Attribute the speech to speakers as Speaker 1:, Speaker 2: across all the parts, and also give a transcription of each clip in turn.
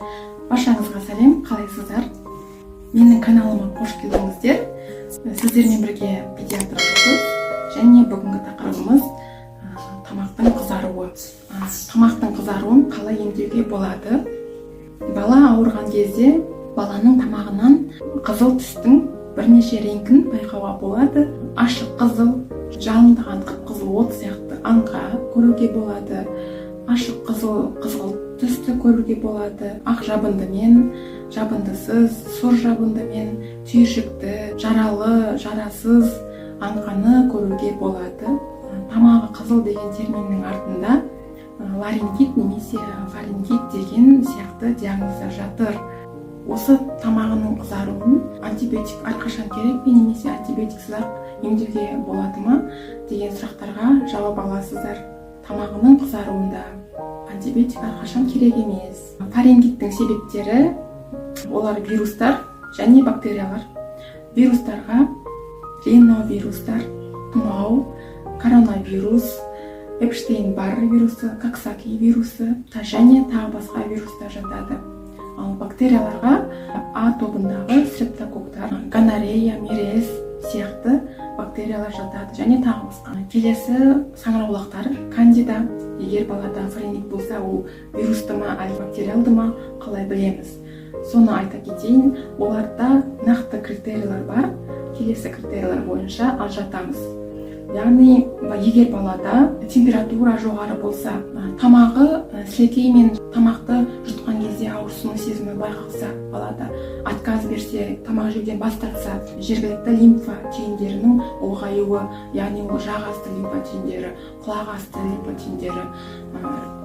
Speaker 1: Баршаңызға сәлем, қалайсыздар? Менің каналыма қош келдіңіздер. Сіздермен бірге педиатр жұлдыз және бүгінгі тақырыбымыз тамақтың қызаруы. Тамақтың қызаруын қалай емдеуге болады? Бала ауырған кезде баланың тамағынан қызыл түстің бірнеше реңкін байқауға болады. Ашық қызыл, жалындаған қып-қызыл от сияқты аңқа көруге болады. Ашық қызыл түсті көруге болады. Ақ жабындымен, жабындысыз, сұр жабындымен, түйіршікті, жаралы, жарасыз аңқаны көруге болады. Тамағы қызыл деген терминнің артында ларингит немесе фарингит деген сияқты диагноздар жатыр. Осы тамағының қызаруын антибиотик әрқашан керек пе немесе антибиотиксіз емдеуге болады ма деген сұрақтарға жауап аласыздар. Тамағының қызаруында антибиотик әрқашан керек емес. Фарингиттің себептері олар вирустар және бактериялар. Вирустарға риновирустар, тұмау, коронавирус, Эпштейн-Барр вирусы, Коксаки вирусы және тағы басқа вирустар жатады. Ал бактерияларға А тобындағы стрептококктар, гонорея, мерез сияқты бактериялар жатады және тағы басқа. Келесі саңырауқұлақтар, кандида. Егер балада фарингит болса, ол вирусты ма, әлде бактериалды ма, қалай білеміз? Соны айта кетейін, оларда нақты критерийлер бар. Келесі критерийлер бойынша ажыратамыз. Яғни, егер балада температура жоғары болса, тамағы сілекей мен тамақты жұтқан кезде ауырсыну сезімі байқалса, балада отказ берсе, тамақ жеуден бас тартса, жергілікті лимфа түйіндерінің ұлғаюы, яғни ол жақ асты лимфа түйіндері, құлақ асты лимфа түйіндері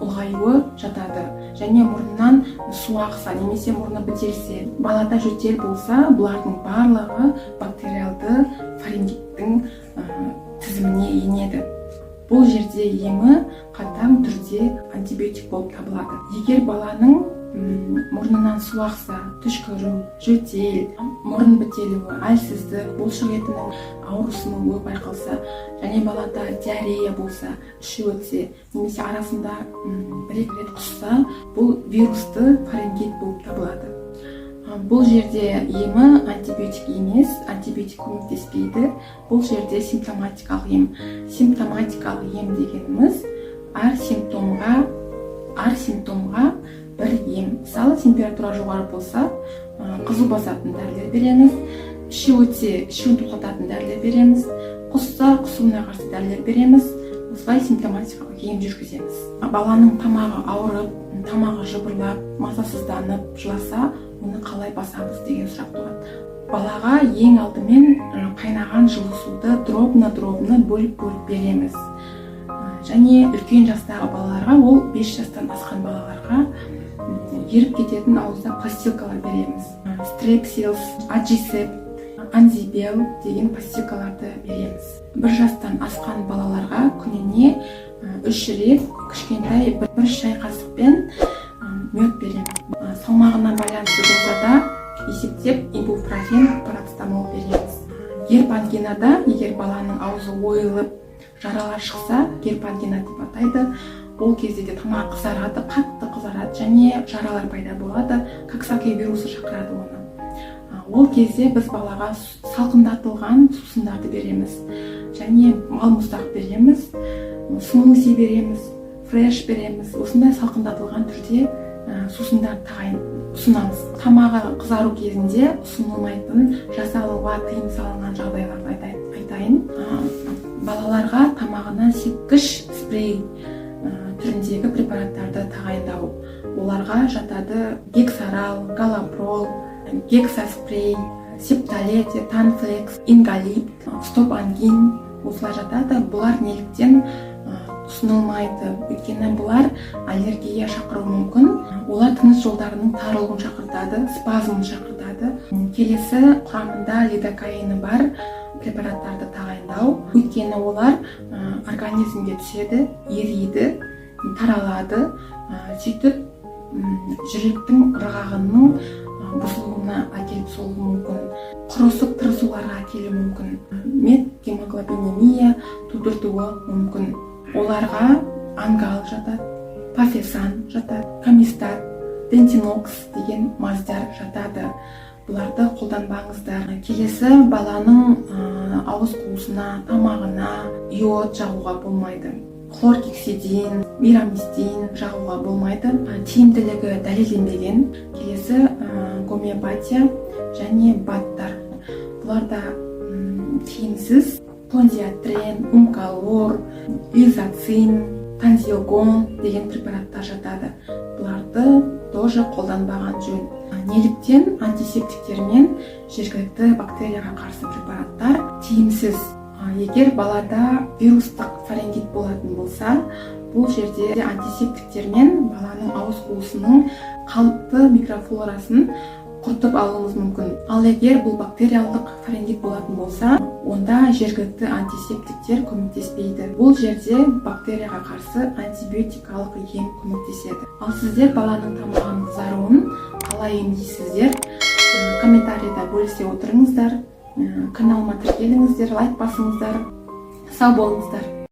Speaker 1: ұлғаюы жатады. Және мұрнынан су ақса немесе мұрны бітелсе, балада жөтел болса, бұлардың барлығы бактериалды фарингиттің тізіміне енеді. Бұл жерде емі қатаң түрде антибиотик болып табылады. Егер баланың мұрнынан су ақса, түшкіру, жөтел, мұрын бітелуі, әлсіздік, бұлшық етінің ауырсынуы байқалса, және балада диарея болса, іші өтсе, немесе арасында бір-екі рет құсса, бұл вирусты фарингит болып табылады. Бұл жерде емі антибиотик емес, антибиотик көмектеспейді. Бұл жерде симптоматикалық ем. Симптоматикалық ем дегеніміз әр симптомға бір ем. Мысалы, температура жоғары болса, қызу басатын дәрілер береміз. Іші өтсе, ішуін тоқтататын дәрілер береміз. Құсса, құсуына қарсы дәрілер береміз. Осылай симптоматикалық ем жүргіземіз. Баланың тамағы ауырып, тамағы жыбырлап, мазасызданып, жыласа, оны қалай басамыз деген сұрақ туады. Балаға ең алдымен қайнаған жылы суды дробно бөліп береміз. Және үлкен жастағы балаларға, ол 5 жастан асқан балаларға еріп кететін ауызда постилкалар береміз. Стрепсилс, аджисеп, анзибел деген постилкаларды береміз. 1 жастан асқан балаларға күніне 3 рет кішкентай 1 шай қасықпен мед береміз. Салмағына байланысты болса да есептеп ибупрофен, парацетамол береміз. Герпангинада, егер баланың аузы ойылып, жаралар шықса, герпангина деп атайды. Ол кезде де тамақ қызарады, қатты қызарады және жаралар пайда болады. Коксаки вирусы шақырады оны. Ол кезде біз балаға салқындатылған сусындарды береміз. Және малмұздақ береміз, смузи береміз, фреш береміз. Осындай салқындатылған түрде сусындар ұсынамыз. Тамағы қызару кезінде ұсынылмайтын, жасалуға тыйым салынған жағдайларды айтайын. Балаларға тамағына сепкіш спрей түріндегі препараттарды тағайындау. Оларға жатады гексарал, галапрол, гексаспрей, септалет, танфлекс, ингалипт, стопангин осылар жатады. Бұлар неліктен ұсынылмайды? Өйткені бұлар аллергия шақыруы мүмкін. Олар тыныс жолдарының тарылуын шақыртады, спазмын шақыртады. Келесі құрамында лидокаины бар препараттарды тағайындау. Өйткені олар организмге түседі, ериді, таралады. Сөйтіп жүректің ырғағының бұзылуына әкеліп соғуы мүмкін. Құрысып тырысуларға әкелуі мүмкін. Метгемоглобинемия тудыртуы мүмкін. Оларға ангал жатады, пафесан жатады, камистат, пентинокс деген мазьдар жатады. Бұларды қолданбаңыздар. Келесі, баланың ауыз қуысына, тамағына йод жағуға болмайды. Хлоргексидин, мирамистин жағуға болмайды. Тиімділігі дәлелденбеген. Келесі, гомеопатия және БАДтар. Бұларда тиімсіз. Тонзиатрен, умкалор, изоцин, танзиогон деген препараттар жатады. Бұларды тоже қолданбаған жөн. Неліктен антисептиктер мен жергілікті бактерияға қарсы препараттар тиімсіз. Егер балада вирустық фарингит болатын болса, бұл жерде антисептиктер мен баланың ауыз қуысының қалыпты микрофлорасын құртып алуымыз мүмкін. Ал егер бұл бактериялық фарингит болатын болса, онда жергілікті антисептиктер көмектеспейді. Бұл жерде бактерияға қарсы антибиотикалық ем көмектеседі. Ал сіздер баланың тамағының қызаруын қалай емдейсіздер? Комментарийда бөлісе отырыңыздар. Каналыма тіркеліңіздер, лайк басыңыздар. Сау болыңыздар.